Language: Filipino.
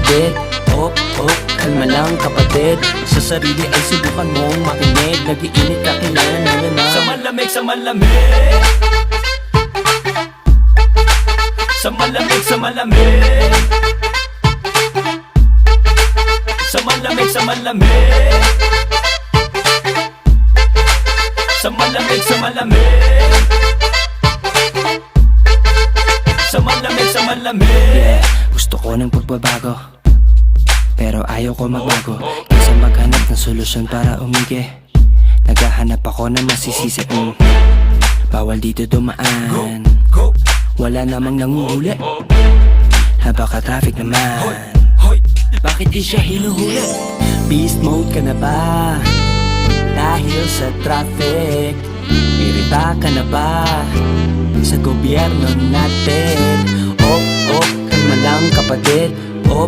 kapatid. Oh, kalma lang kapatid. Sa sarili ay subukan mong makinig. Nag-iinit ka kailangan na na. Sa malamig, sa malamig. Sa malamig, sa malamig. Sa malamig, sa malamig. Sa malamig, sa malamig. Sa malamig, sa malamig. Yeah, gusto ko ng pagbabago, pero ayaw ko magbago. Kaysa maghanap ng solusyon para umigi, naghahanap ako ng masisisi. Bawal dito dumaan, wala namang nanguhuli. Napaka-traffic naman, bakit di siya hinuhuli? Beast mode ka na ba? Dahil sa traffic, irita ka na ba sa gobyerno natin? Oh, kalma lang kapatid. Oh,